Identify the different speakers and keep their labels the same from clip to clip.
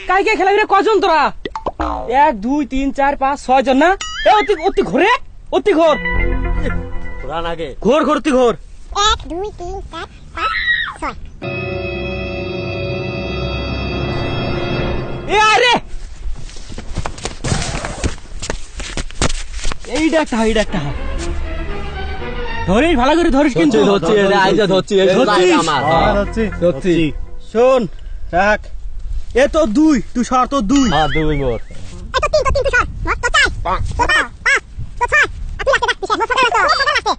Speaker 1: কাইকে খেলাবি রে? কজন তোরা? 1 2 3 4 5 6 জন না? অতি ঘোরে, অতি ঘোর
Speaker 2: ঘোরান আগে,
Speaker 1: ঘোর ঘোর অতি ঘোর।
Speaker 3: 1 2 3 4 5 6
Speaker 1: আরে এইটা একটা ধরিস, ভালো করে ধরিস কিন্তু।
Speaker 2: ধরছি।
Speaker 1: শোন রাখ, এ তো 2, তুই সর তো 2।
Speaker 2: হ্যাঁ, 2 মোর।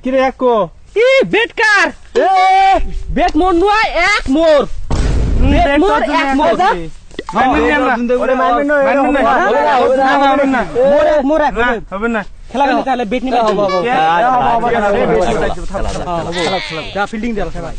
Speaker 1: কি রে এক কো? ই বেটকার, বেট মোর নয়, এক মোর, বেট মোর এক মোর।
Speaker 4: হবে না
Speaker 1: খেলা গেলে তাহলে বেট নিবে। যা ফিল্ডিং দে ভাই।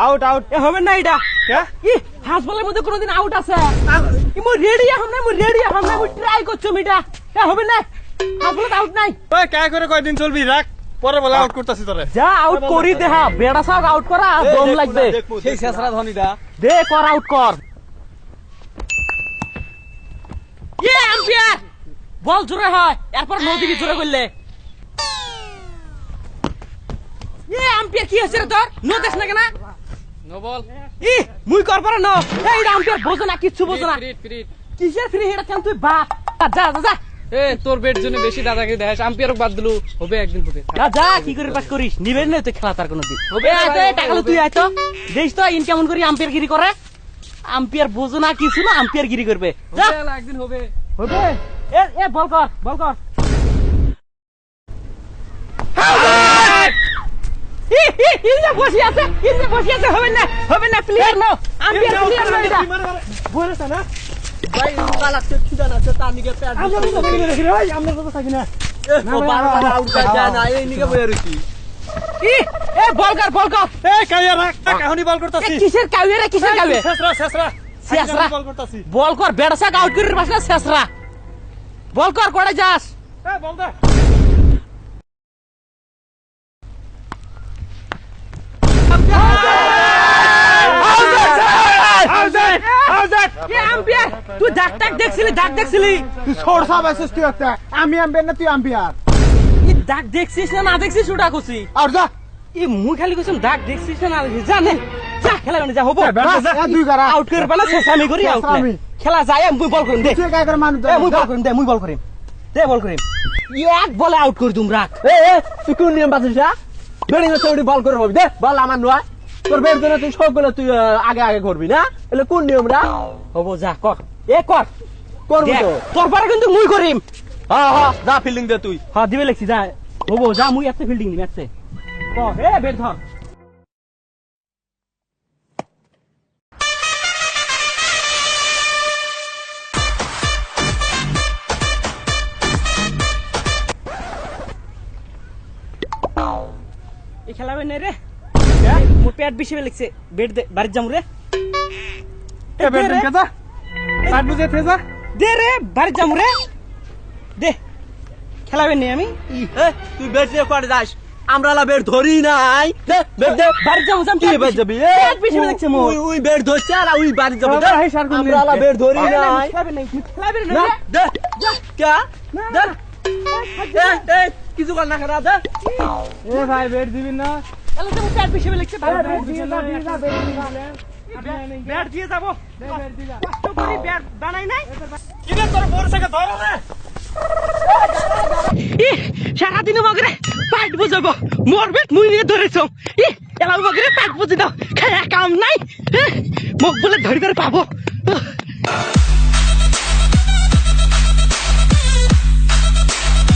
Speaker 4: আউট আউট
Speaker 1: হবে না এটা। হাসপাতালের মধ্যে কোনদিন আউট আছে? রেডি এখন না, ট্রাই করছো এটা হবে না। হাসপাতাল আউট নাই।
Speaker 4: কে করে কয়দিন চলবি? রাখ, পরে বলে আউট করতেছি তোরে।
Speaker 1: যা আউট করি দেখা, বেড়া সব আউট করা দম লাগবে।
Speaker 2: সেই শেষরা ধনীটা
Speaker 1: দে কর, আউট কর। আম্পায়ার বল জোরে হয়, এরপর নদীকে জোরে করলে। আম্পায়ার কি হচ্ছে রে তোর? নো দেখ না কেনা
Speaker 5: নো বল।
Speaker 1: মুই কর পারে না। এইটা আম্পায়ার বোঝো না, কিচ্ছু বোঝো না। কিসের ফ্রি হেড কেন তুই? বাপ যা যা যা।
Speaker 5: তোর বেট জন্য বেশি দাদাগিরি দেখাস। আম্পায়ারক বাদ দিলু, হবে একদিন হবে।
Speaker 1: যা কি করে পাস করিস? নিবেন না তুই খেলা তার কোনদিন হবে। টাকা তুই আয় তো দেখ তো ইন কেমন করি আম্পায়ার গিরি করে। আম্পায়ার বোঝো না কিছু না, আম্পায়ার গিরি করবে। যা
Speaker 5: একদিন হবে।
Speaker 1: এ বল কর, বল কর। বসে আছে, হবে না, player no, umpire player no. এটা বলেছ না
Speaker 2: ভাই, কালাতে ছিদানা আছে তার নিকে প্যাড
Speaker 1: আমরা তো থাকি না।
Speaker 2: বারবার আউট যায় না, এই নিকে বইয়া রইছি।
Speaker 1: বল কর।
Speaker 4: কাইয়া রাখ, এখনই বল করতেছি।
Speaker 1: কিসের কাউয়ে রে? কিসের কাউয়ে?
Speaker 4: শেষরা বল করতেছি।
Speaker 1: বল কর, বেড়াসাক আউট করে পাস না শেষরা। বল কর, কোড়ে যাস?
Speaker 4: বল দে।
Speaker 1: তুই ডাক দেখছিলি?
Speaker 4: তুই ছোট সব আছিস তুই একটা। আমি আম্পায়ার না, তুই আম্পায়ার।
Speaker 1: ডাক দেখছিস না দেখছিস ওটা কছি?
Speaker 4: আর যা,
Speaker 1: মুই খালি কইছিলাম ডাক দেখছিস না জানে। যা খেলা যা হবো।
Speaker 4: দুই গারা
Speaker 1: আউট করে পালা শেষামি করি আউট। খেলা যায়, মুই বল করিম দে।
Speaker 4: তুই কাই করে মানুষ
Speaker 1: মুই বল করিম দে, মুই বল করিম দে, বল করিম। এক বলে আউট করে দুম রাখ।
Speaker 2: তুই কোন নিয়ম পাচ্ছিস? বেড়ি চৌড়ি বল করে হবি দে। বল আমার নয়, তোর বের জন্য তুই সবগুলো তুই আগে করবি না? এলে কোন নিয়মরা
Speaker 1: হবো? যা কর, কর
Speaker 2: করবো তো।
Speaker 1: তোর পরে কিন্তু মুই করিম।
Speaker 2: হ্যাঁ, যা ফিল্ডিং দে তুই।
Speaker 1: হ্যাঁ দিবে লেখছি, যা হবো। যা মুই একটা ফিল্ডিং দিম, একটা বের ধর। এই খেলাবে নেই রে, মোর পেট বেশি লিখছে। বেট দে, বাড়ির যাম রে। দে রে, বাড়ির যাম রে। দে খেলাবে নেই আমি।
Speaker 2: তুই বেট নিয়ে করে যাস, আমরা বেট ধরি নাই। দে বেট দে,
Speaker 1: বাড়ির যাম।
Speaker 2: কি বেট যাবি?
Speaker 1: পেট বেশি লিখছে মোর।
Speaker 2: উই বেট ধরছে আর উই বাড়ি যাবি। আমরা বেট ধরি নাই।
Speaker 1: খেলাবে নেই, খেলাবে
Speaker 2: না
Speaker 1: নেই।
Speaker 2: দে কে দে কিছু কর না খারাপ দে।
Speaker 4: ভাই বেট দিবি না?
Speaker 1: তাহলে তো পেট বেশি লিখছে। ব্যাট দিয়ে যাবো, কষ্ট করি ব্যাট বানাই নাই।
Speaker 4: কি রে তোর মোর থেকে ধরে রে?
Speaker 1: সারাদিন মগরে পাইট বুঝাবো, মোর বেট মুই নিয়ে ধরেছ। এলার মগরে পাইট বুঝি দাও, খায়া কাম নাই। মুখ বলে ধরি করে পাবো।